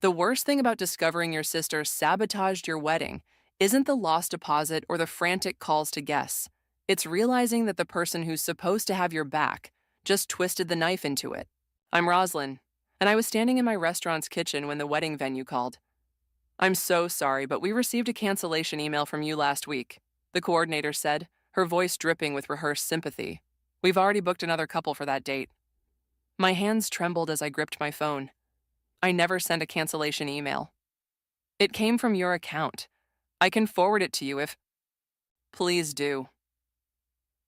The worst thing about discovering your sister sabotaged your wedding isn't the lost deposit or the frantic calls to guests. It's realizing that the person who's supposed to have your back just twisted the knife into it. I'm Roslyn, and I was standing in my restaurant's kitchen when the wedding venue called. I'm so sorry, but we received a cancellation email from you last week, the coordinator said, her voice dripping with rehearsed sympathy. We've already booked another couple for that date. My hands trembled as I gripped my phone. I never sent a cancellation email. It came from your account. I can forward it to you if... Please do.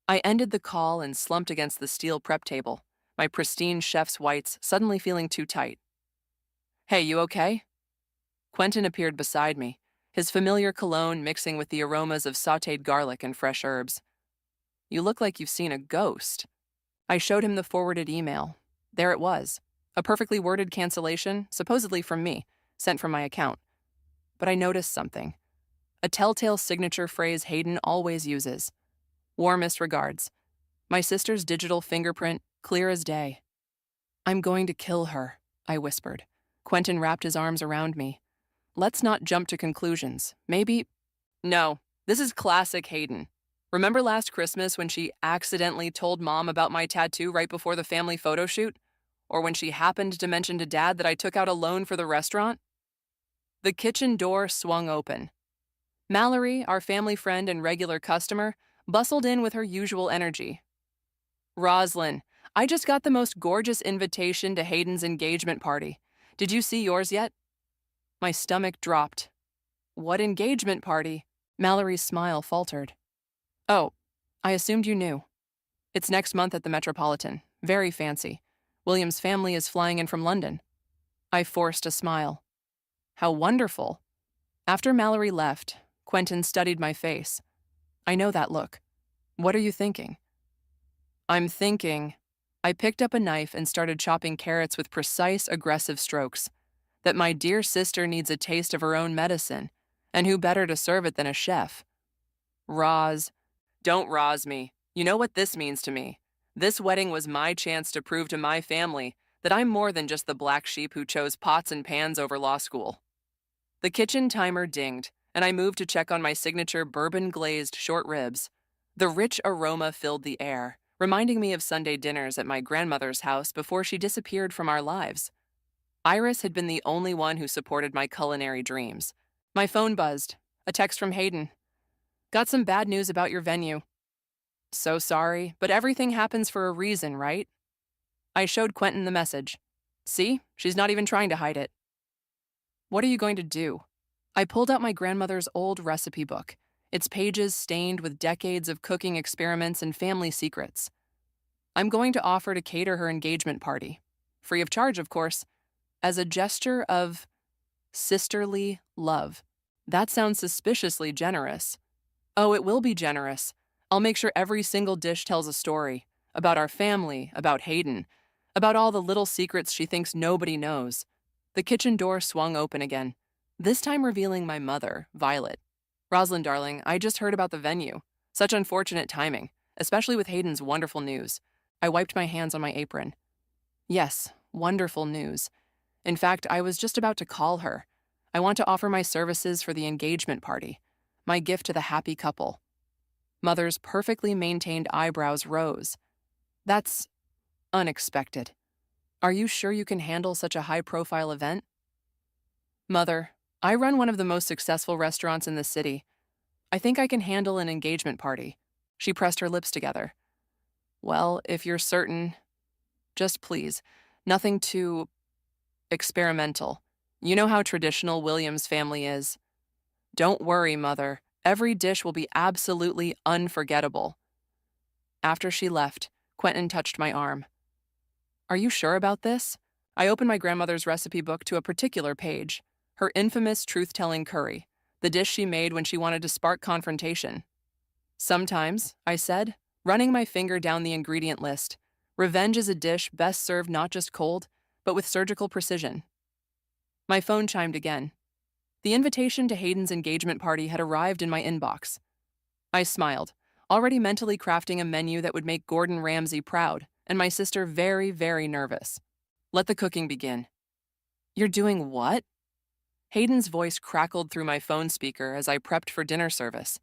I ended the call and slumped against the steel prep table, my pristine chef's whites suddenly feeling too tight. Hey, you okay? Quentin appeared beside me, his familiar cologne mixing with the aromas of sautéed garlic and fresh herbs. You look like you've seen a ghost. I showed him the forwarded email. There it was, a perfectly worded cancellation, supposedly from me, sent from my account. But I noticed something. A telltale signature phrase Hayden always uses. Warmest regards. My sister's digital fingerprint, clear as day. I'm going to kill her, I whispered. Quentin wrapped his arms around me. Let's not jump to conclusions. Maybe... No, this is classic Hayden. Remember last Christmas when she accidentally told Mom about my tattoo right before the family photo shoot? Or when she happened to mention to Dad that I took out a loan for the restaurant? The kitchen door swung open. Mallory, our family friend and regular customer, bustled in with her usual energy. Roslyn, I just got the most gorgeous invitation to Hayden's engagement party. Did you see yours yet? My stomach dropped. What engagement party? Mallory's smile faltered. Oh, I assumed you knew. It's next month at the Metropolitan. Very fancy. William's family is flying in from London. I forced a smile. How wonderful. After Mallory left, Quentin studied my face. I know that look. What are you thinking? I'm thinking... I picked up a knife and started chopping carrots with precise, aggressive strokes. That my dear sister needs a taste of her own medicine, and who better to serve it than a chef? Roz. Don't Roz me. You know what this means to me. This wedding was my chance to prove to my family that I'm more than just the black sheep who chose pots and pans over law school. The kitchen timer dinged, and I moved to check on my signature bourbon-glazed short ribs. The rich aroma filled the air, reminding me of Sunday dinners at my grandmother's house before she disappeared from our lives. Iris had been the only one who supported my culinary dreams. My phone buzzed. A text from Hayden. Got some bad news about your venue. So sorry, but everything happens for a reason, right? I showed Quentin the message. See, she's not even trying to hide it. What are you going to do? I pulled out my grandmother's old recipe book, its pages stained with decades of cooking experiments and family secrets. I'm going to offer to cater her engagement party. Free of charge, of course. As a gesture of sisterly love. That sounds suspiciously generous. Oh, it will be generous. I'll make sure every single dish tells a story. About our family, about Hayden, about all the little secrets she thinks nobody knows. The kitchen door swung open again, this time revealing my mother, Violet. Roslyn, darling, I just heard about the venue. Such unfortunate timing, especially with Hayden's wonderful news. I wiped my hands on my apron. Yes, wonderful news. In fact, I was just about to call her. I want to offer my services for the engagement party, my gift to the happy couple. Mother's perfectly maintained eyebrows rose. That's unexpected. Are you sure you can handle such a high-profile event? Mother, I run one of the most successful restaurants in the city. I think I can handle an engagement party. She pressed her lips together. Well, if you're certain, just please, nothing too experimental. You know how traditional William's family is. Don't worry, Mother. Every dish will be absolutely unforgettable. After she left, Quentin touched my arm. Are you sure about this? I opened my grandmother's recipe book to a particular page. Her infamous truth-telling curry, the dish she made when she wanted to spark confrontation. Sometimes, I said, running my finger down the ingredient list, revenge is a dish best served not just cold, but with surgical precision. My phone chimed again. The invitation to Hayden's engagement party had arrived in my inbox. I smiled, already mentally crafting a menu that would make Gordon Ramsay proud, and my sister very, very nervous. Let the cooking begin. You're doing what? Hayden's voice crackled through my phone speaker as I prepped for dinner service.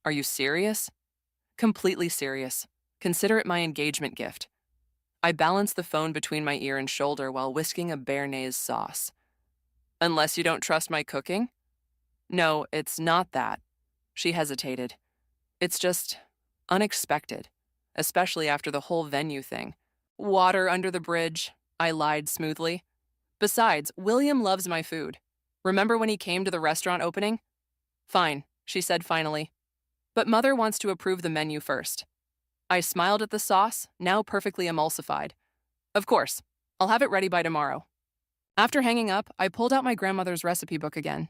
Are you serious? Completely serious. Consider it my engagement gift. I balanced the phone between my ear and shoulder while whisking a béarnaise sauce. Unless you don't trust my cooking? No, it's not that. She hesitated. It's just unexpected, especially after the whole venue thing. Water under the bridge, I lied smoothly. Besides, William loves my food. Remember when he came to the restaurant opening? Fine, she said finally. But Mother wants to approve the menu first. I smiled at the sauce, now perfectly emulsified. Of course, I'll have it ready by tomorrow. After hanging up, I pulled out my grandmother's recipe book again.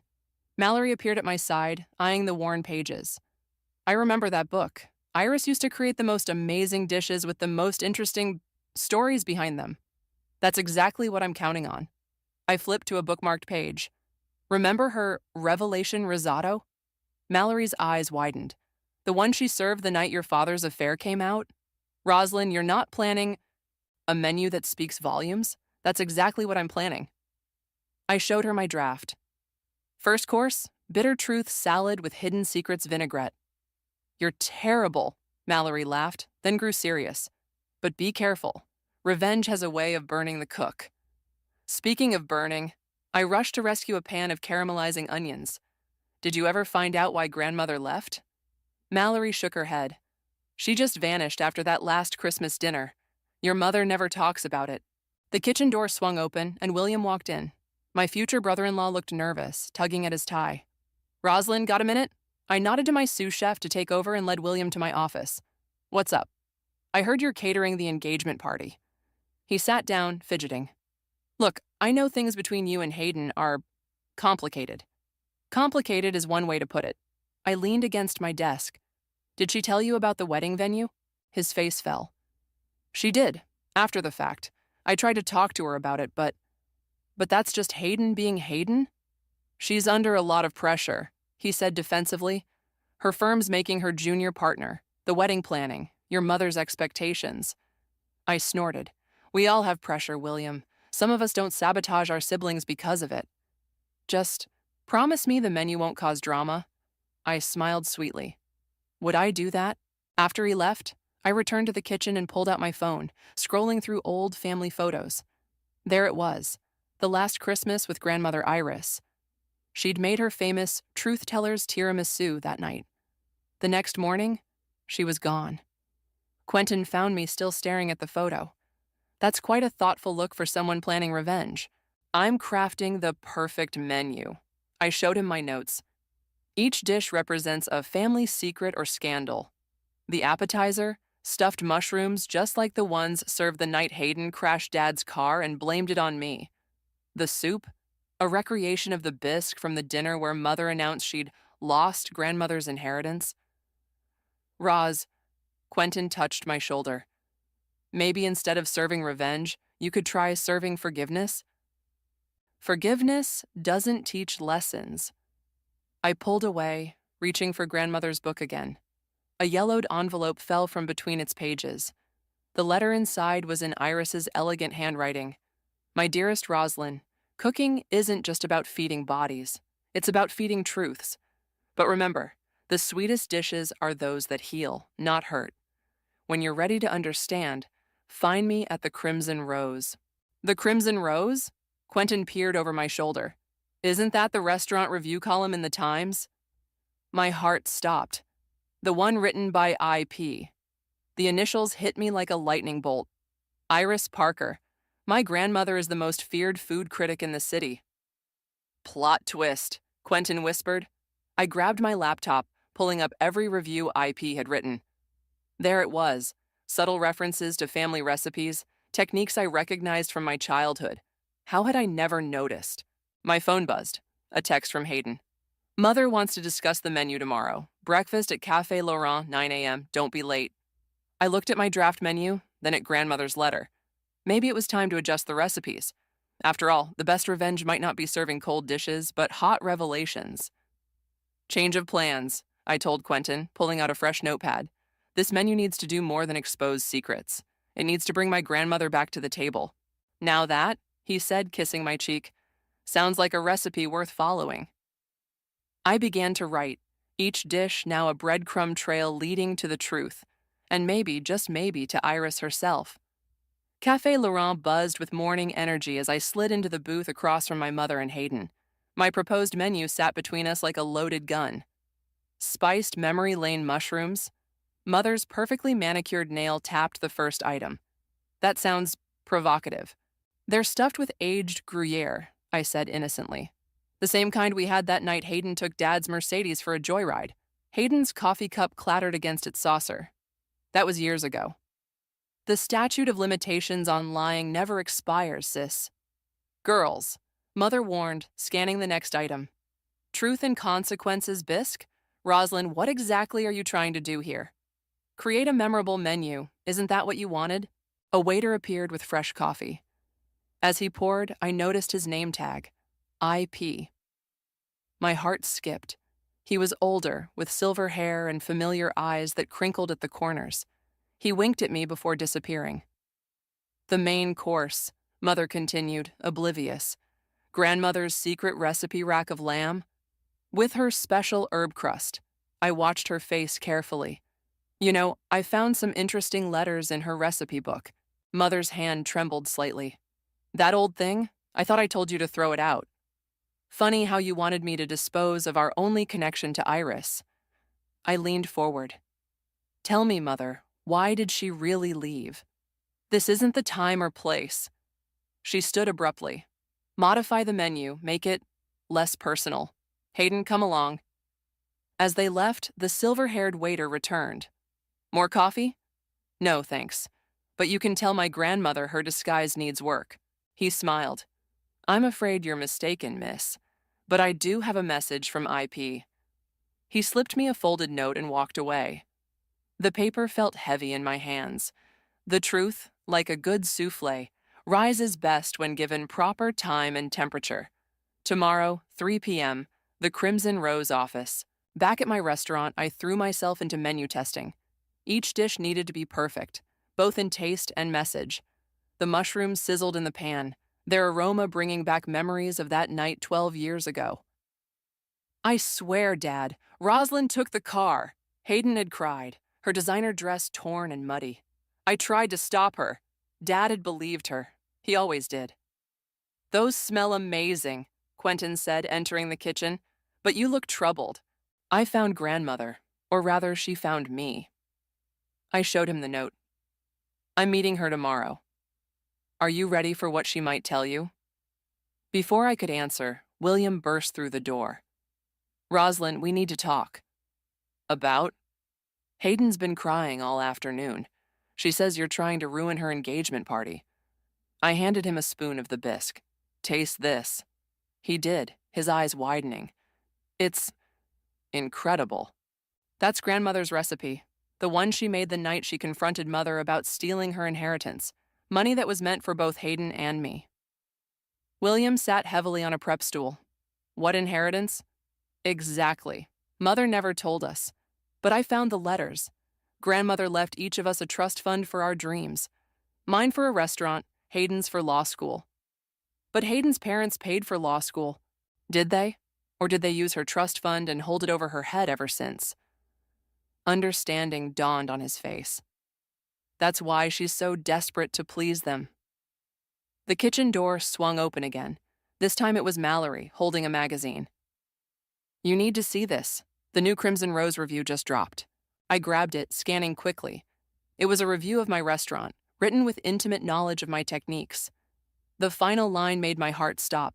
Mallory appeared at my side, eyeing the worn pages. I remember that book. Iris used to create the most amazing dishes with the most interesting stories behind them. That's exactly what I'm counting on. I flipped to a bookmarked page. Remember her Revelation risotto? Mallory's eyes widened. The one she served the night your father's affair came out? Roslyn, you're not planning a menu that speaks volumes? That's exactly what I'm planning. I showed her my draft. First course, bitter truth salad with hidden secrets vinaigrette. You're terrible, Mallory laughed, then grew serious. But be careful. Revenge has a way of burning the cook. Speaking of burning, I rushed to rescue a pan of caramelizing onions. Did you ever find out why grandmother left? Mallory shook her head. She just vanished after that last Christmas dinner. Your mother never talks about it. The kitchen door swung open, and William walked in. My future brother-in-law looked nervous, tugging at his tie. Roslyn, got a minute? I nodded to my sous chef to take over and led William to my office. What's up? I heard you're catering the engagement party. He sat down, fidgeting. Look, I know things between you and Hayden are complicated. Complicated is one way to put it. I leaned against my desk. Did she tell you about the wedding venue? His face fell. She did, after the fact. I tried to talk to her about it, but that's just Hayden being Hayden? She's under a lot of pressure, he said defensively. Her firm's making her junior partner, the wedding planning, your mother's expectations. I snorted. We all have pressure, William. Some of us don't sabotage our siblings because of it. Just promise me the menu won't cause drama. I smiled sweetly. Would I do that? After he left, I returned to the kitchen and pulled out my phone, scrolling through old family photos. There it was, the last Christmas with grandmother Iris. She'd made her famous Truth Teller's tiramisu that night. The next morning, she was gone. Quentin found me still staring at the photo. That's quite a thoughtful look for someone planning revenge. I'm crafting the perfect menu. I showed him my notes. Each dish represents a family secret or scandal. The appetizer, stuffed mushrooms just like the ones served the night Hayden crashed Dad's car and blamed it on me. The soup, a recreation of the bisque from the dinner where Mother announced she'd lost grandmother's inheritance. Roz, Quentin touched my shoulder. Maybe instead of serving revenge, you could try serving forgiveness? Forgiveness doesn't teach lessons. I pulled away, reaching for grandmother's book again. A yellowed envelope fell from between its pages. The letter inside was in Iris's elegant handwriting. My dearest Roslyn, cooking isn't just about feeding bodies. It's about feeding truths. But remember, the sweetest dishes are those that heal, not hurt. When you're ready to understand, find me at the Crimson Rose. The Crimson Rose? Quentin peered over my shoulder. Isn't that the restaurant review column in the Times? My heart stopped. The one written by I.P. The initials hit me like a lightning bolt. Iris Parker. My grandmother is the most feared food critic in the city. Plot twist, Quentin whispered. I grabbed my laptop, pulling up every review I.P. had written. There it was, subtle references to family recipes, techniques I recognized from my childhood. How had I never noticed? My phone buzzed. A text from Hayden. Mother wants to discuss the menu tomorrow. Breakfast at Café Laurent, 9 a.m. Don't be late. I looked at my draft menu, then at grandmother's letter. Maybe it was time to adjust the recipes. After all, the best revenge might not be serving cold dishes, but hot revelations. Change of plans, I told Quentin, pulling out a fresh notepad. This menu needs to do more than expose secrets. It needs to bring my grandmother back to the table. Now that, he said, kissing my cheek, Sounds like a recipe worth following. I began to write, each dish now a breadcrumb trail leading to the truth, and maybe, just maybe, to Iris herself. Café Laurent buzzed with morning energy as I slid into the booth across from my mother and Hayden. My proposed menu sat between us like a loaded gun. Spiced memory lane mushrooms. Mother's perfectly manicured nail tapped the first item. That sounds provocative. They're stuffed with aged Gruyere, I said innocently. The same kind we had that night Hayden took Dad's Mercedes for a joyride. Hayden's coffee cup clattered against its saucer. That was years ago. The statute of limitations on lying never expires, sis. Girls, Mother warned, scanning the next item. Truth and consequences, bisque? Roslyn, what exactly are you trying to do here? Create a memorable menu. Isn't that what you wanted? A waiter appeared with fresh coffee. As he poured, I noticed his name tag, IP. My heart skipped. He was older, with silver hair and familiar eyes that crinkled at the corners. He winked at me before disappearing. The main course, Mother continued, oblivious. Grandmother's secret recipe rack of lamb. With her special herb crust. I watched her face carefully. You know, I found some interesting letters in her recipe book. Mother's hand trembled slightly. That old thing? I thought I told you to throw it out. Funny how you wanted me to dispose of our only connection to Iris. I leaned forward. Tell me, Mother, why did she really leave? This isn't the time or place. She stood abruptly. Modify the menu, make it less personal. Hayden, come along. As they left, the silver-haired waiter returned. More coffee? No, thanks. But you can tell my grandmother her disguise needs work. He smiled. I'm afraid you're mistaken, miss. But I do have a message from IP. He slipped me a folded note and walked away. The paper felt heavy in my hands. The truth, like a good souffle, rises best when given proper time and temperature. Tomorrow, 3 p.m., the Crimson Rose office. Back at my restaurant, I threw myself into menu testing. Each dish needed to be perfect, both in taste and message. The mushrooms sizzled in the pan, their aroma bringing back memories of that night 12 years ago. I swear, Dad, Rosalind took the car. Hayden had cried, her designer dress torn and muddy. I tried to stop her. Dad had believed her. He always did. Those smell amazing, Quentin said, entering the kitchen. But you look troubled. I found grandmother, or rather, she found me. I showed him the note. I'm meeting her tomorrow. Are you ready for what she might tell you? Before I could answer, William burst through the door. Roslyn, we need to talk. About? Hayden's been crying all afternoon. She says you're trying to ruin her engagement party. I handed him a spoon of the bisque. Taste this. He did, his eyes widening. It's incredible. That's grandmother's recipe, the one she made the night she confronted Mother about stealing her inheritance, money that was meant for both Hayden and me. William sat heavily on a prep stool. What inheritance? Exactly. Mother never told us. But I found the letters. Grandmother left each of us a trust fund for our dreams. Mine for a restaurant, Hayden's for law school. But Hayden's parents paid for law school. Did they? Or did they use her trust fund and hold it over her head ever since? Understanding dawned on his face. That's why she's so desperate to please them. The kitchen door swung open again. This time it was Mallory, holding a magazine. You need to see this. The new Crimson Rose review just dropped. I grabbed it, scanning quickly. It was a review of my restaurant, written with intimate knowledge of my techniques. The final line made my heart stop.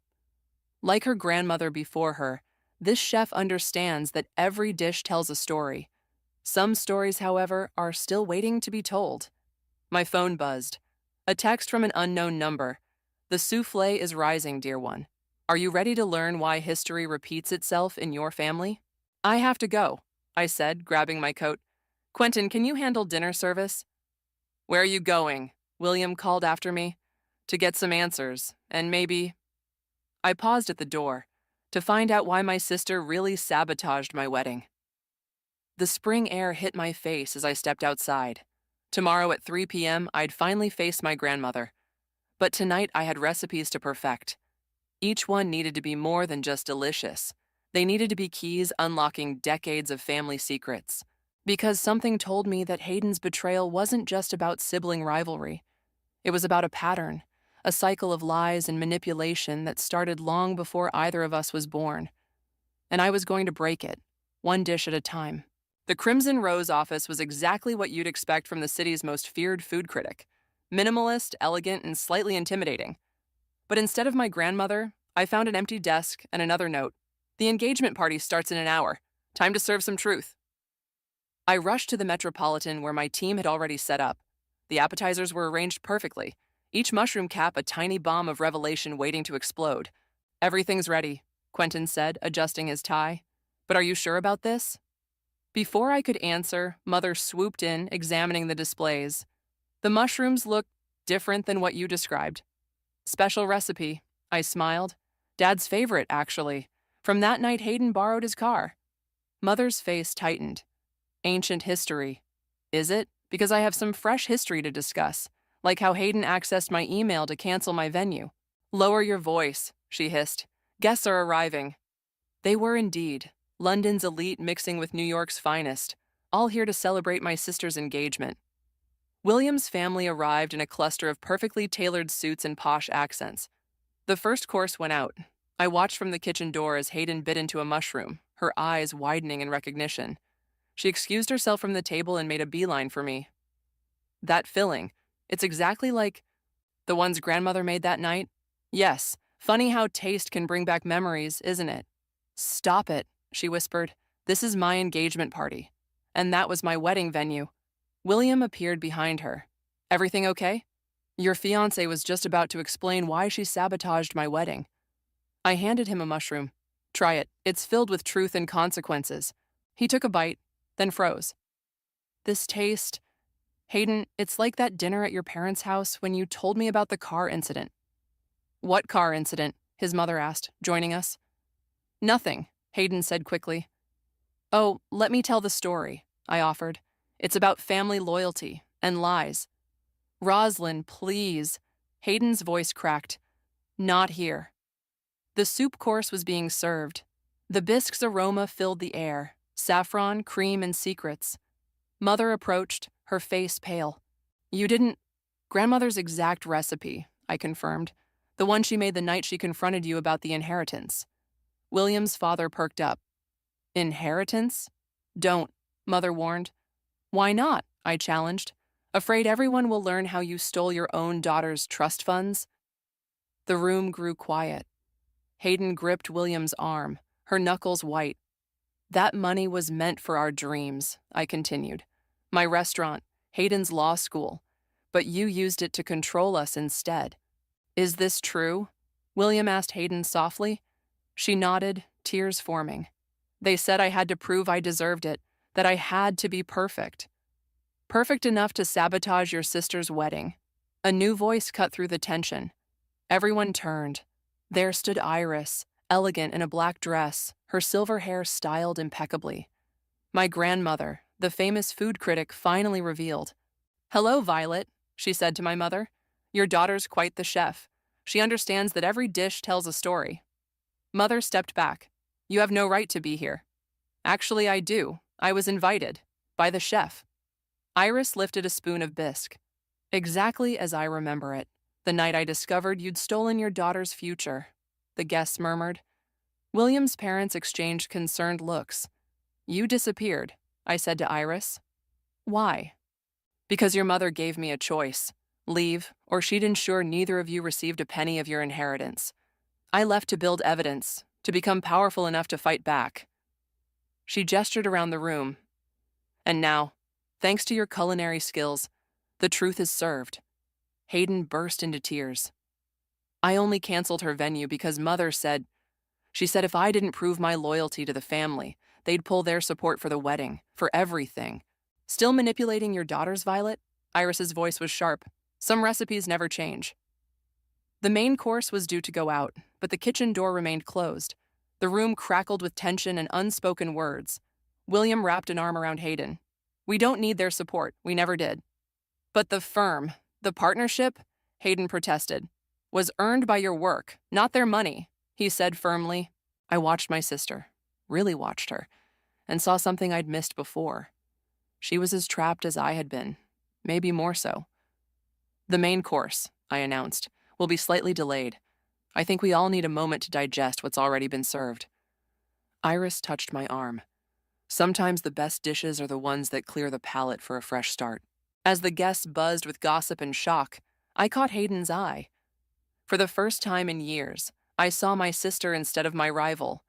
Like her grandmother before her, this chef understands that every dish tells a story. Some stories, however, are still waiting to be told. My phone buzzed. A text from an unknown number. The souffle is rising, dear one. Are you ready to learn why history repeats itself in your family? I have to go, I said, grabbing my coat. Quentin, can you handle dinner service? Where are you going? William called after me. To get some answers, and maybe... I paused at the door to find out why my sister really sabotaged my wedding. The spring air hit my face as I stepped outside. Tomorrow at 3 p.m., I'd finally face my grandmother. But tonight I had recipes to perfect. Each one needed to be more than just delicious. They needed to be keys unlocking decades of family secrets. Because something told me that Hayden's betrayal wasn't just about sibling rivalry. It was about a pattern, a cycle of lies and manipulation that started long before either of us was born. And I was going to break it, one dish at a time. The Crimson Rose office was exactly what you'd expect from the city's most feared food critic. Minimalist, elegant, and slightly intimidating. But instead of my grandmother, I found an empty desk and another note. The engagement party starts in an hour. Time to serve some truth. I rushed to the Metropolitan where my team had already set up. The appetizers were arranged perfectly, each mushroom cap a tiny bomb of revelation waiting to explode. Everything's ready, Quentin said, adjusting his tie. But are you sure about this? Before I could answer, Mother swooped in, examining the displays. The mushrooms looked different than what you described. Special recipe, I smiled. Dad's favorite, actually. From that night Hayden borrowed his car. Mother's face tightened. Ancient history. Is it? Because I have some fresh history to discuss, like how Hayden accessed my email to cancel my venue. Lower your voice, she hissed. Guests are arriving. They were indeed. London's elite mixing with New York's finest, all here to celebrate my sister's engagement. William's family arrived in a cluster of perfectly tailored suits and posh accents. The first course went out. I watched from the kitchen door as Hayden bit into a mushroom, her eyes widening in recognition. She excused herself from the table and made a beeline for me. That filling, it's exactly like the ones grandmother made that night? Yes, funny how taste can bring back memories, isn't it? Stop it, she whispered. This is my engagement party. And that was my wedding venue. William appeared behind her. Everything okay? Your fiancé was just about to explain why she sabotaged my wedding. I handed him a mushroom. Try it. It's filled with truth and consequences. He took a bite, then froze. This taste... Hayden, it's like that dinner at your parents' house when you told me about the car incident. What car incident? His mother asked, joining us. Nothing, Hayden said quickly. Oh, let me tell the story, I offered. It's about family loyalty and lies. Roslyn, please. Hayden's voice cracked. Not here. The soup course was being served. The bisque's aroma filled the air, saffron, cream, and secrets. Mother approached, her face pale. You didn't... Grandmother's exact recipe, I confirmed. The one she made the night she confronted you about the inheritance. William's father perked up. Inheritance? Don't, Mother warned. Why not? I challenged. Afraid everyone will learn how you stole your own daughter's trust funds? The room grew quiet. Hayden gripped William's arm, her knuckles white. That money was meant for our dreams, I continued. My restaurant, Hayden's law school. But you used it to control us instead. Is this true? William asked Hayden softly. She nodded, tears forming. They said I had to prove I deserved it, that I had to be perfect. Perfect enough to sabotage your sister's wedding. A new voice cut through the tension. Everyone turned. There stood Iris, elegant in a black dress, her silver hair styled impeccably. My grandmother, the famous food critic, finally revealed. Hello, Violet, she said to my mother. Your daughter's quite the chef. She understands that every dish tells a story. Mother stepped back. You have no right to be here. Actually, I do. I was invited. By the chef. Iris lifted a spoon of bisque. Exactly as I remember it. The night I discovered you'd stolen your daughter's future. The guests murmured. William's parents exchanged concerned looks. You disappeared, I said to Iris. Why? Because your mother gave me a choice. Leave, or she'd ensure neither of you received a penny of your inheritance. I left to build evidence, to become powerful enough to fight back. She gestured around the room. And now, thanks to your culinary skills, the truth is served. Hayden burst into tears. I only canceled her venue because Mother said, she said if I didn't prove my loyalty to the family, they'd pull their support for the wedding, for everything. Still manipulating your daughters, Violet? Iris's voice was sharp. Some recipes never change. The main course was due to go out, but the kitchen door remained closed. The room crackled with tension and unspoken words. William wrapped an arm around Hayden. We don't need their support. We never did. But the firm, the partnership, Hayden protested, was earned by your work, not their money. he said firmly. I watched my sister, really watched her, and saw something I'd missed before. She was as trapped as I had been, maybe more so. The main course, I announced, will be slightly delayed. I think we all need a moment to digest what's already been served. Iris touched my arm. Sometimes the best dishes are the ones that clear the palate for a fresh start. As the guests buzzed with gossip and shock, I caught Hayden's eye. For the first time in years, I saw my sister instead of my rival.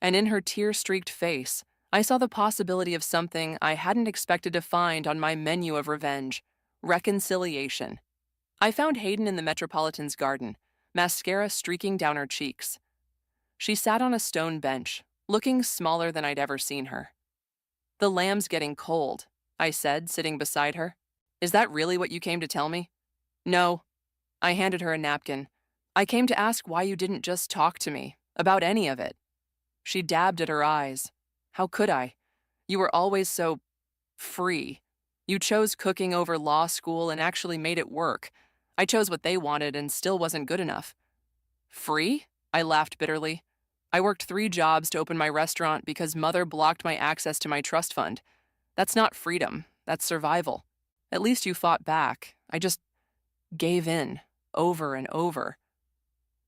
And in her tear-streaked face, I saw the possibility of something I hadn't expected to find on my menu of revenge: reconciliation. I found Hayden in the Metropolitan's garden, mascara streaking down her cheeks. She sat on a stone bench, looking smaller than I'd ever seen her. The lamb's getting cold, I said, sitting beside her. Is that really what you came to tell me? No. I handed her a napkin. I came to ask why you didn't just talk to me, about any of it. She dabbed at her eyes. How could I? You were always so free. You chose cooking over law school and actually made it work. I chose what they wanted and still wasn't good enough. Free? I laughed bitterly. I worked 3 jobs to open my restaurant because Mother blocked my access to my trust fund. That's not freedom, that's survival. At least you fought back. I just gave in, over and over.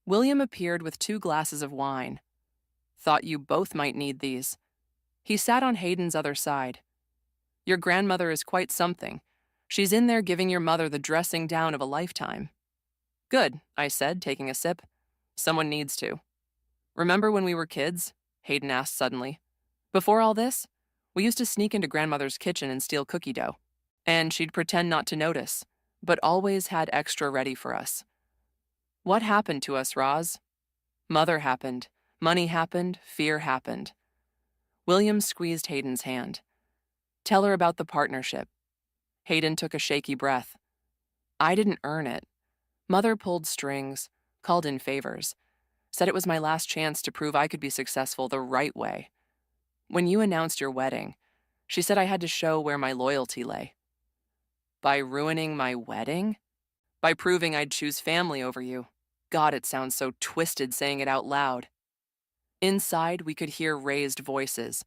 William appeared with 2 glasses of wine. Thought you both might need these. He sat on Hayden's other side. Your grandmother is quite something. She's in there giving your mother the dressing down of a lifetime. Good, I said, taking a sip. Someone needs to. Remember when we were kids? Hayden asked suddenly. Before all this, we used to sneak into grandmother's kitchen and steal cookie dough. And she'd pretend not to notice, but always had extra ready for us. What happened to us, Roz? Mother happened. Money happened. Fear happened. William squeezed Hayden's hand. Tell her about the partnership. Hayden took a shaky breath. I didn't earn it. Mother pulled strings, called in favors, said it was my last chance to prove I could be successful the right way. When you announced your wedding, she said I had to show where my loyalty lay. By ruining my wedding? By proving I'd choose family over you. God, it sounds so twisted saying it out loud. Inside, we could hear raised voices.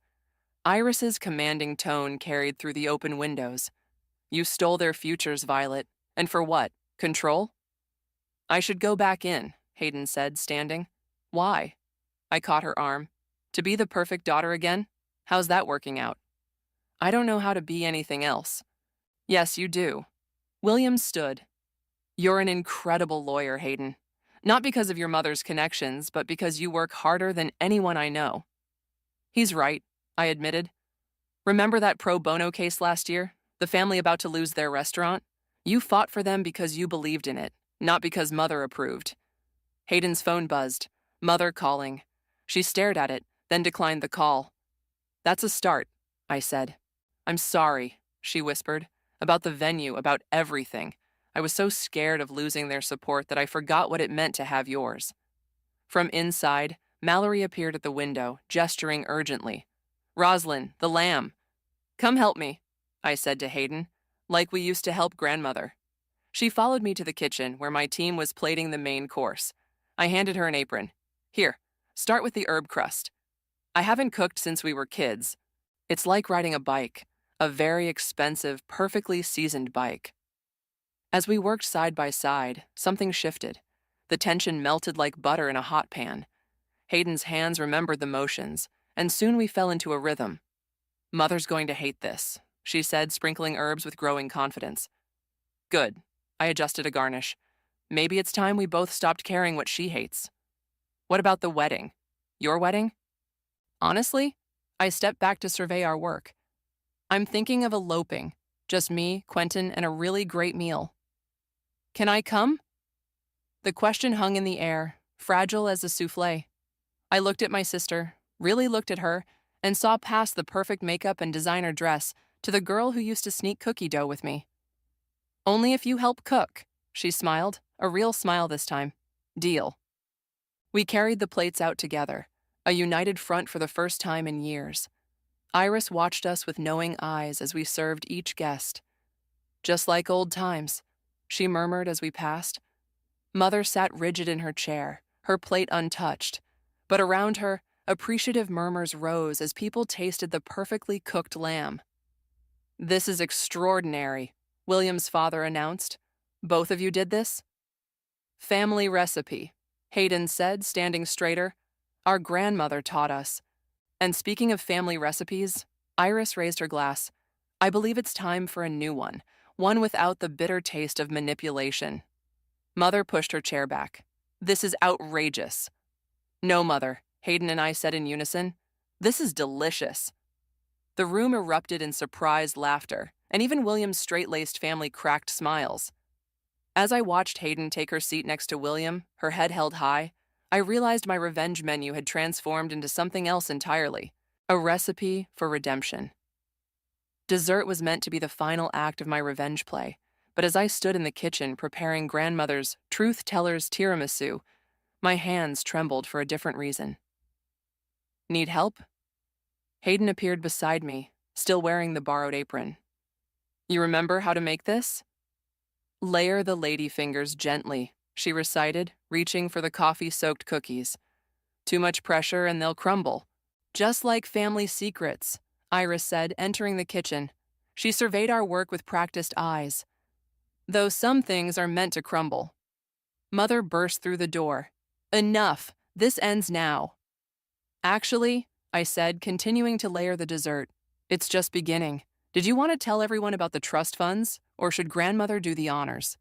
Iris's commanding tone carried through the open windows. You stole their futures, Violet. And for what? Control? I should go back in, Hayden said, standing. Why? I caught her arm. To be the perfect daughter again? How's that working out? I don't know how to be anything else. Yes, you do. William stood. You're an incredible lawyer, Hayden. Not because of your mother's connections, but because you work harder than anyone I know. He's right, I admitted. Remember that pro bono case last year? The family about to lose their restaurant? You fought for them because you believed in it, not because Mother approved. Hayden's phone buzzed. Mother calling. She stared at it, then declined the call. That's a start, I said. I'm sorry, she whispered. About the venue, about everything. I was so scared of losing their support that I forgot what it meant to have yours. From inside, Mallory appeared at the window, gesturing urgently. Roslyn, the lamb. Come help me, I said to Hayden, like we used to help grandmother. She followed me to the kitchen, where my team was plating the main course. I handed her an apron. Here, start with the herb crust. I haven't cooked since we were kids. It's like riding a bike, a very expensive, perfectly seasoned bike. As we worked side by side, something shifted. The tension melted like butter in a hot pan. Hayden's hands remembered the motions, and soon we fell into a rhythm. Mother's going to hate this, she said, sprinkling herbs with growing confidence. Good. I adjusted a garnish. Maybe it's time we both stopped caring what she hates. What about the wedding? Your wedding? Honestly, I stepped back to survey our work. I'm thinking of eloping. Just me, Quentin, and a really great meal. Can I come? The question hung in the air, fragile as a souffle. I looked at my sister, really looked at her, and saw past the perfect makeup and designer dress to the girl who used to sneak cookie dough with me. Only if you help cook, she smiled, a real smile this time. Deal. We carried the plates out together, a united front for the first time in years. Iris watched us with knowing eyes as we served each guest. Just like old times, she murmured as we passed. Mother sat rigid in her chair, her plate untouched. But around her, appreciative murmurs rose as people tasted the perfectly cooked lamb. "This is extraordinary," William's father announced. "Both of you did this?" "Family recipe," Hayden said, standing straighter. "Our grandmother taught us." And speaking of family recipes, Iris raised her glass. "I believe it's time for a new one without the bitter taste of manipulation." Mother pushed her chair back. "This is outrageous." "No, Mother," Hayden and I said in unison. "This is delicious." The room erupted in surprised laughter, and even William's straight-laced family cracked smiles. As I watched Hayden take her seat next to William, her head held high, I realized my revenge menu had transformed into something else entirely, a recipe for redemption. Dessert was meant to be the final act of my revenge play, but as I stood in the kitchen preparing grandmother's truth-teller's tiramisu, my hands trembled for a different reason. "Need help?" Hayden appeared beside me, still wearing the borrowed apron. "You remember how to make this?" "Layer the ladyfingers gently," she recited, reaching for the coffee-soaked cookies. "Too much pressure and they'll crumble. Just like family secrets," Iris said, entering the kitchen. She surveyed our work with practiced eyes. "Though some things are meant to crumble." Mother burst through the door. "Enough! This ends now." "Actually," I said, continuing to layer the dessert, "it's just beginning. Did you want to tell everyone about the trust funds, or should grandmother do the honors?"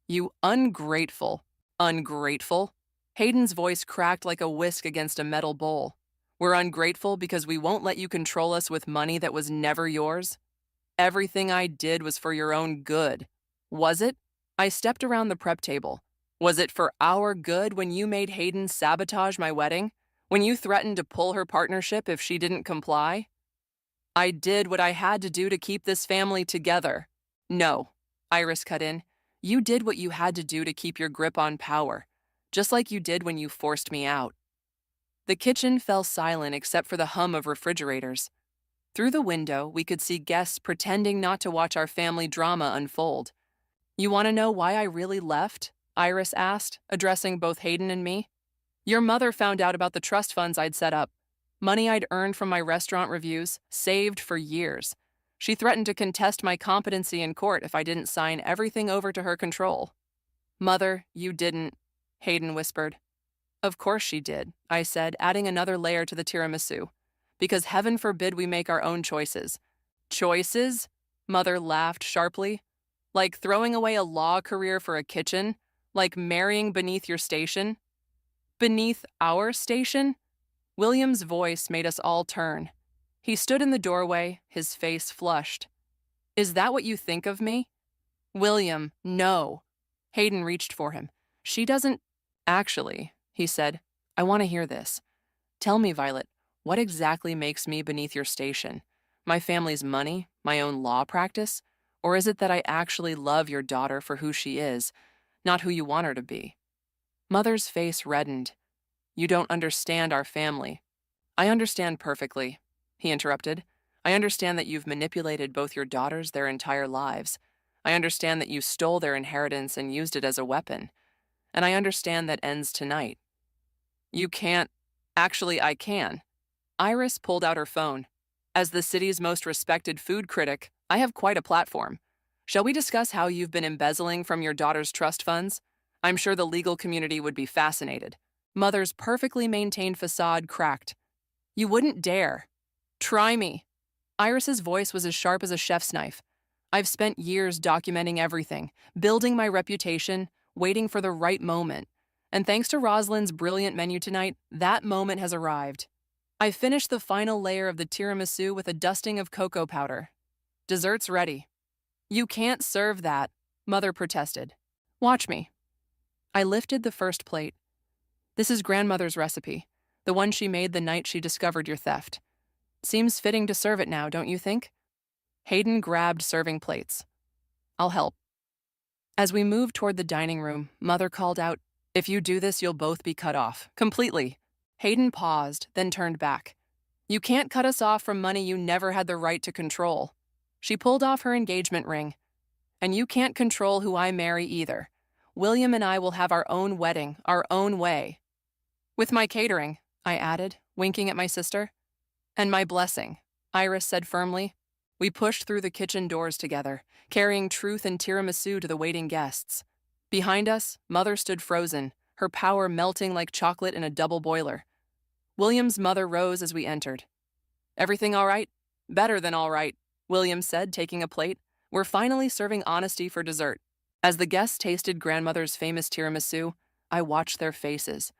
"You ungrateful." "Ungrateful?" Hayden's voice cracked like a whisk against a metal bowl. "We're ungrateful because we won't let you control us with money that was never yours? Everything I did was for your own good. Was it?" I stepped around the prep table. "Was it for our good when you made Hayden sabotage my wedding? When you threatened to pull her partnership if she didn't comply?" "I did what I had to do to keep this family together." "No," Iris cut in. "You did what you had to do to keep your grip on power, just like you did when you forced me out." The kitchen fell silent except for the hum of refrigerators. Through the window, we could see guests pretending not to watch our family drama unfold. "You want to know why I really left?" Iris asked, addressing both Hayden and me. "Your mother found out about the trust funds I'd set up. Money I'd earned from my restaurant reviews, saved for years. She threatened to contest my competency in court if I didn't sign everything over to her control." "Mother, you didn't," Hayden whispered. "Of course she did," I said, adding another layer to the tiramisu. "Because heaven forbid we make our own choices." "Choices?" Mother laughed sharply. "Like throwing away a law career for a kitchen? Like marrying beneath your station?" "Beneath our station?" William's voice made us all turn. He stood in the doorway, his face flushed. "Is that what you think of me?" "William, no." Hayden reached for him. "She doesn't—" "Actually," he said, "I want to hear this. Tell me, Violet, what exactly makes me beneath your station? My family's money? My own law practice? Or is it that I actually love your daughter for who she is, not who you want her to be?" Mother's face reddened. "You don't understand our family." "I understand perfectly," he interrupted. "I understand that you've manipulated both your daughters their entire lives. I understand that you stole their inheritance and used it as a weapon. And I understand that ends tonight." "You can't—" "Actually, I can." Iris pulled out her phone. "As the city's most respected food critic, I have quite a platform. Shall we discuss how you've been embezzling from your daughter's trust funds? I'm sure the legal community would be fascinated." Mother's perfectly maintained facade cracked. "You wouldn't dare." "Try me." Iris's voice was as sharp as a chef's knife. "I've spent years documenting everything, building my reputation, waiting for the right moment. And thanks to Rosalind's brilliant menu tonight, that moment has arrived. I finished the final layer of the tiramisu with a dusting of cocoa powder. Dessert's ready." "You can't serve that," Mother protested. "Watch me." I lifted the first plate. "This is grandmother's recipe, the one she made the night she discovered your theft. Seems fitting to serve it now, don't you think?" Hayden grabbed serving plates. "I'll help." As we moved toward the dining room, Mother called out, "If you do this, you'll both be cut off, completely." Hayden paused, then turned back. "You can't cut us off from money you never had the right to control." She pulled off her engagement ring. "And you can't control who I marry either. William and I will have our own wedding, our own way." With my catering, I added, winking at my sister. And my blessing, Iris said firmly. We pushed through the kitchen doors together, carrying truth and tiramisu to the waiting guests. Behind us, Mother stood frozen, her power melting like chocolate in a double boiler. William's mother rose as we entered. Everything all right? Better than all right, William said, taking a plate. We're finally serving honesty for dessert. As the guests tasted grandmother's famous tiramisu, I watched their faces.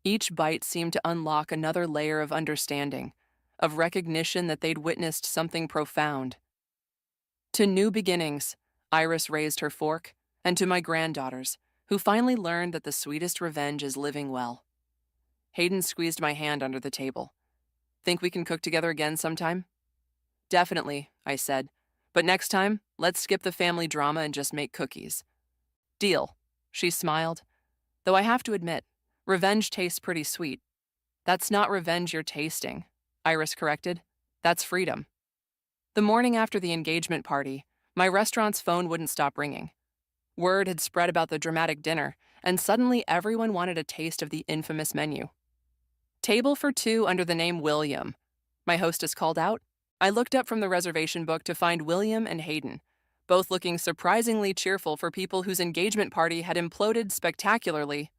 Each bite seemed to unlock another layer of understanding, of recognition that they'd witnessed something profound. To new beginnings, Iris raised her fork, and to my granddaughters, who finally learned that the sweetest revenge is living well. Hayden squeezed my hand under the table. Think we can cook together again sometime? Definitely, I said. But next time, let's skip the family drama and just make cookies. Deal, she smiled. Though I have to admit, revenge tastes pretty sweet. That's not revenge you're tasting, Iris corrected. That's freedom. The morning after the engagement party, my restaurant's phone wouldn't stop ringing. Word had spread about the dramatic dinner, and suddenly everyone wanted a taste of the infamous menu. Table for two under the name William, my hostess called out. I looked up from the reservation book to find William and Hayden, both looking surprisingly cheerful for people whose engagement party had imploded spectacularly.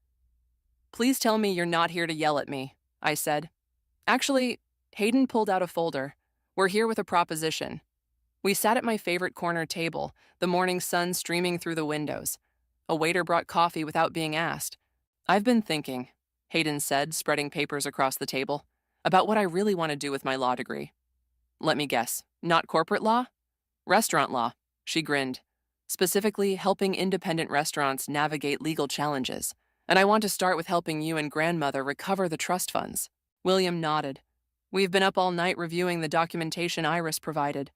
Please tell me you're not here to yell at me, I said. Actually, Hayden pulled out a folder. We're here with a proposition. We sat at my favorite corner table, the morning sun streaming through the windows. A waiter brought coffee without being asked. I've been thinking, Hayden said, spreading papers across the table, about what I really want to do with my law degree. Let me guess, not corporate law? Restaurant law, she grinned. Specifically, helping independent restaurants navigate legal challenges. And I want to start with helping you and grandmother recover the trust funds. William nodded. We've been up all night reviewing the documentation Iris provided.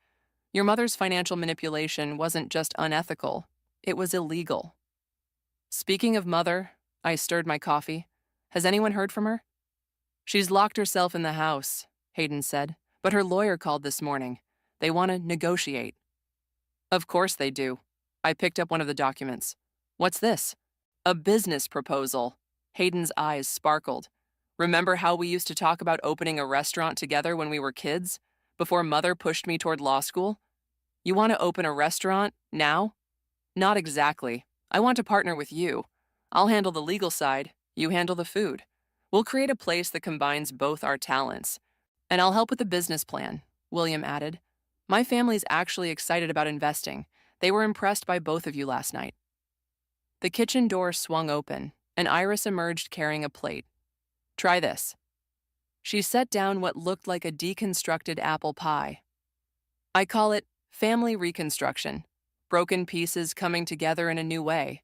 Your mother's financial manipulation wasn't just unethical, it was illegal. Speaking of mother, I stirred my coffee. Has anyone heard from her? She's locked herself in the house, Hayden said, but her lawyer called this morning. They want to negotiate. Of course they do. I picked up one of the documents. What's this? A business proposal. Hayden's eyes sparkled. Remember how we used to talk about opening a restaurant together when we were kids, before Mother pushed me toward law school? You want to open a restaurant now? Not exactly. I want to partner with you. I'll handle the legal side, you handle the food. We'll create a place that combines both our talents. And I'll help with the business plan, William added. My family's actually excited about investing. They were impressed by both of you last night. The kitchen door swung open, and Iris emerged carrying a plate. Try this. She set down what looked like a deconstructed apple pie. I call it family reconstruction, broken pieces coming together in a new way.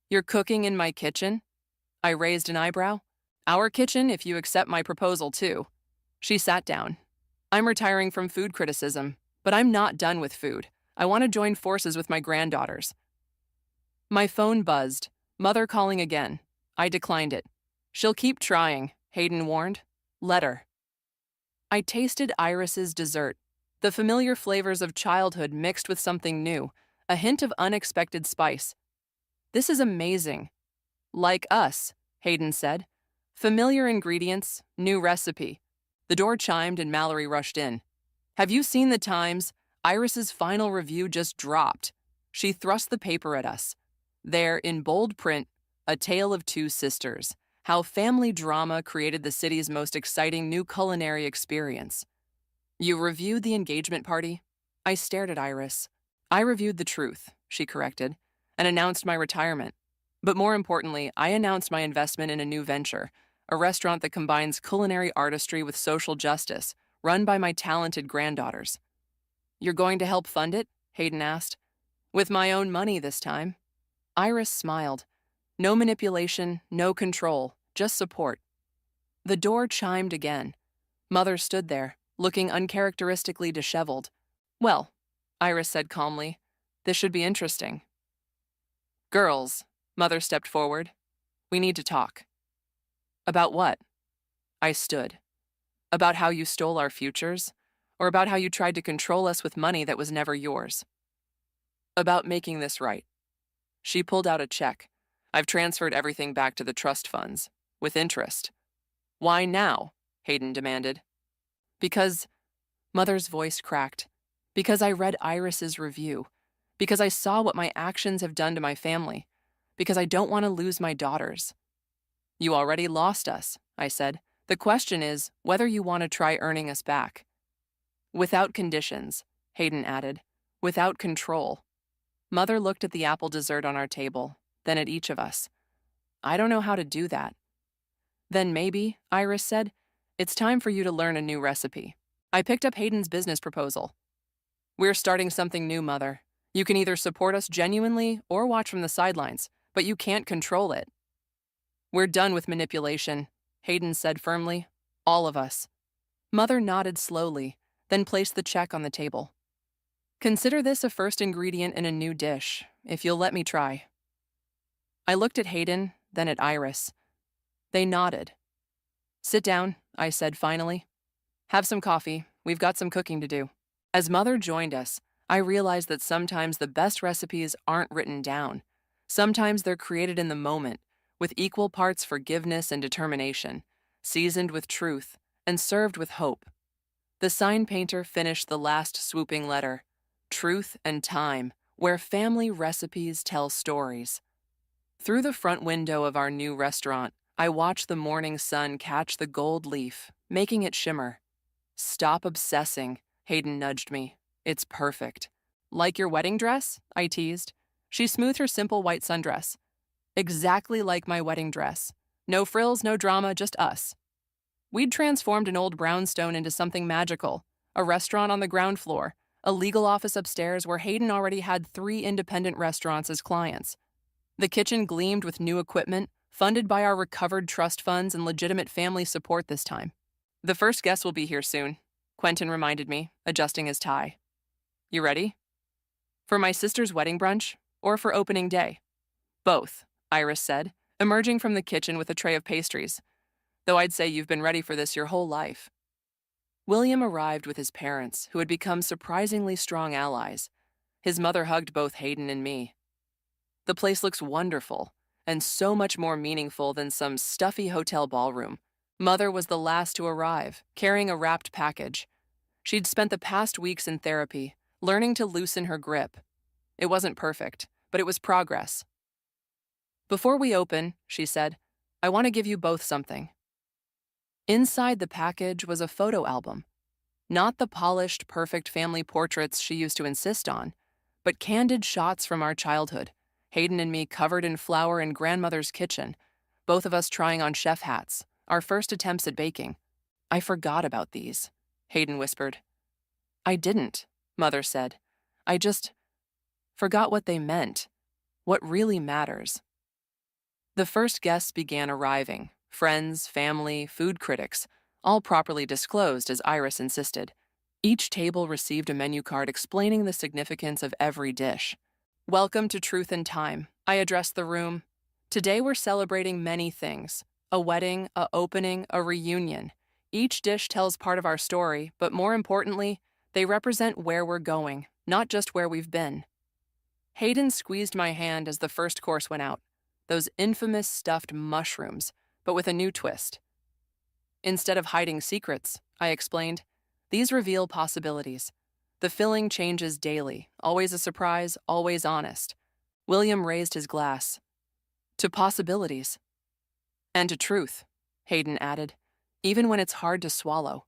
You're cooking in my kitchen? I raised an eyebrow. Our kitchen, if you accept my proposal, too. She sat down. I'm retiring from food criticism, but I'm not done with food. I want to join forces with my granddaughters. My phone buzzed. Mother calling again. I declined it. She'll keep trying, Hayden warned. Let her. I tasted Iris's dessert, the familiar flavors of childhood mixed with something new, a hint of unexpected spice. This is amazing. Like us, Hayden said. Familiar ingredients, new recipe. The door chimed and Mallory rushed in. Have you seen the Times? Iris's final review just dropped. She thrust the paper at us. There, in bold print, A Tale of Two Sisters. How family drama created the city's most exciting new culinary experience. You reviewed the engagement party? I stared at Iris. I reviewed the truth, she corrected, and announced my retirement. But more importantly, I announced my investment in a new venture, a restaurant that combines culinary artistry with social justice, run by my talented granddaughters. You're going to help fund it? Hayden asked. With my own money this time. Iris smiled. No manipulation, no control, just support. The door chimed again. Mother stood there, looking uncharacteristically disheveled. Well, Iris said calmly, this should be interesting. Girls, Mother stepped forward. We need to talk. About what? I stood. About how you stole our futures, or about how you tried to control us with money that was never yours? About making this right. She pulled out a check. I've transferred everything back to the trust funds, with interest. Why now? Hayden demanded. Because, Mother's voice cracked. Because I read Iris's review. Because I saw what my actions have done to my family. Because I don't want to lose my daughters. You already lost us, I said. The question is whether you want to try earning us back. Without conditions, Hayden added. Without control. Mother looked at the apple dessert on our table, then at each of us. I don't know how to do that. Then maybe, Iris said, it's time for you to learn a new recipe. I picked up Hayden's business proposal. We're starting something new, Mother. You can either support us genuinely or watch from the sidelines, but you can't control it. We're done with manipulation, Hayden said firmly. All of us. Mother nodded slowly, then placed the check on the table. Consider this a first ingredient in a new dish, if you'll let me try. I looked at Hayden, then at Iris. They nodded. Sit down, I said finally. Have some coffee. We've got some cooking to do. As Mother joined us, I realized that sometimes the best recipes aren't written down. Sometimes they're created in the moment, with equal parts forgiveness and determination, seasoned with truth, and served with hope. The sign painter finished the last swooping letter, Truth and Time, where family recipes tell stories. Through the front window of our new restaurant, I watched the morning sun catch the gold leaf, making it shimmer. Stop obsessing, Hayden nudged me. It's perfect. Like your wedding dress? I teased. She smoothed her simple white sundress. Exactly like my wedding dress. No frills, no drama, just us. We'd transformed an old brownstone into something magical, a restaurant on the ground floor, a legal office upstairs where Hayden already had 3 independent restaurants as clients. The kitchen gleamed with new equipment, funded by our recovered trust funds and legitimate family support this time. The first guest will be here soon, Quentin reminded me, adjusting his tie. You ready? For my sister's wedding brunch, or for opening day? Both, Iris said, emerging from the kitchen with a tray of pastries. Though I'd say you've been ready for this your whole life. William arrived with his parents, who had become surprisingly strong allies. His mother hugged both Hayden and me. The place looks wonderful, and so much more meaningful than some stuffy hotel ballroom. Mother was the last to arrive, carrying a wrapped package. She'd spent the past weeks in therapy, learning to loosen her grip. It wasn't perfect, but it was progress. Before we open, she said, I want to give you both something. Inside the package was a photo album. Not the polished, perfect family portraits she used to insist on, but candid shots from our childhood, Hayden and me covered in flour in grandmother's kitchen, both of us trying on chef hats, our first attempts at baking. I forgot about these, Hayden whispered. I didn't, Mother said. I just forgot what they meant, what really matters. The first guests began arriving, friends, family, food critics, all properly disclosed as Iris insisted. Each table received a menu card explaining the significance of every dish. Welcome to Truth and Time, I addressed the room. Today we're celebrating many things. A wedding, a opening, a reunion. Each dish tells part of our story, but more importantly, they represent where we're going, not just where we've been. Hayden squeezed my hand as the first course went out. Those infamous stuffed mushrooms, but with a new twist. Instead of hiding secrets, I explained, these reveal possibilities. The filling changes daily, always a surprise, always honest. William raised his glass. To possibilities. And to truth, Hayden added, even when it's hard to swallow.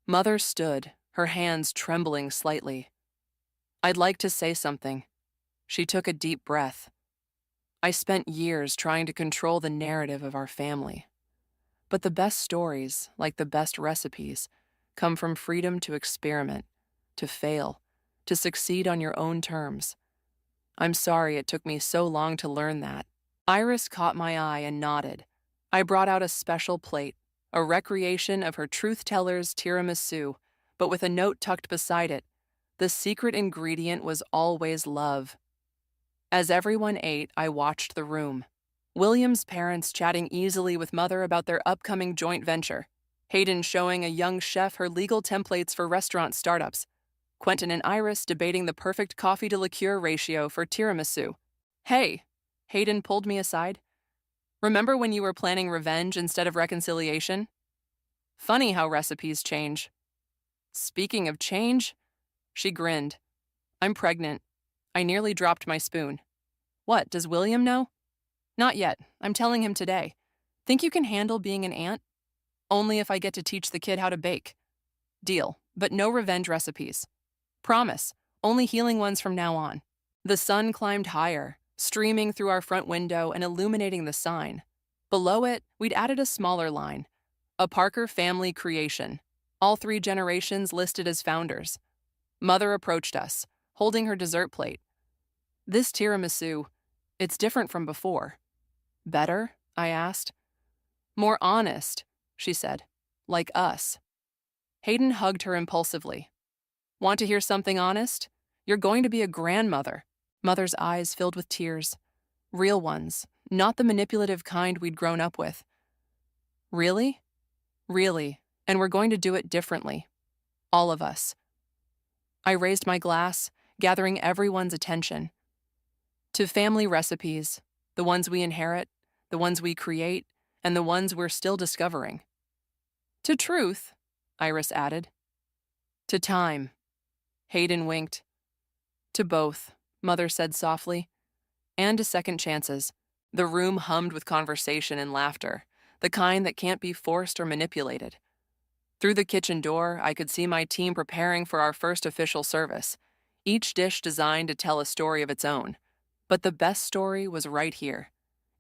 Mother stood, her hands trembling slightly. I'd like to say something. She took a deep breath. I spent years trying to control the narrative of our family. But the best stories, like the best recipes, come from freedom to experiment, to fail, to succeed on your own terms. I'm sorry it took me so long to learn that. Iris caught my eye and nodded. I brought out a special plate, a recreation of her truth-teller's tiramisu, but with a note tucked beside it. The secret ingredient was always love. As everyone ate, I watched the room. William's parents chatting easily with Mother about their upcoming joint venture. Hayden showing a young chef her legal templates for restaurant startups. Quentin and Iris debating the perfect coffee-to-liqueur ratio for tiramisu. Hey, Hayden pulled me aside. Remember when you were planning revenge instead of reconciliation? Funny how recipes change. Speaking of change, she grinned. I'm pregnant. I nearly dropped my spoon. What, does William know? Not yet. I'm telling him today. Think you can handle being an aunt? Only if I get to teach the kid how to bake. Deal, but no revenge recipes. Promise, only healing ones from now on. The sun climbed higher, streaming through our front window and illuminating the sign. Below it, we'd added a smaller line. A Parker family creation. All 3 generations listed as founders. Mother approached us, holding her dessert plate. This tiramisu, it's different from before. Better? I asked. More honest, she said. Like us. Hayden hugged her impulsively. Want to hear something honest? You're going to be a grandmother. Mother's eyes filled with tears. Real ones, not the manipulative kind we'd grown up with. Really? Really, and we're going to do it differently. All of us. I raised my glass, gathering everyone's attention. To family recipes, the ones we inherit, the ones we create, and the ones we're still discovering. To truth, Iris added. To time. Hayden winked. To both, Mother said softly. And to second chances. The room hummed with conversation and laughter, the kind that can't be forced or manipulated. Through the kitchen door, I could see my team preparing for our first official service, each dish designed to tell a story of its own. But the best story was right here,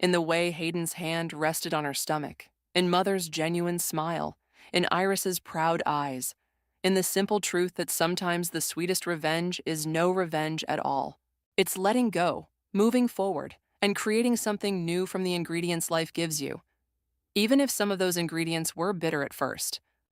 in the way Hayden's hand rested on her stomach, in Mother's genuine smile, in Iris's proud eyes, in the simple truth that sometimes the sweetest revenge is no revenge at all. It's letting go, moving forward, and creating something new from the ingredients life gives you. Even if some of those ingredients were bitter at first,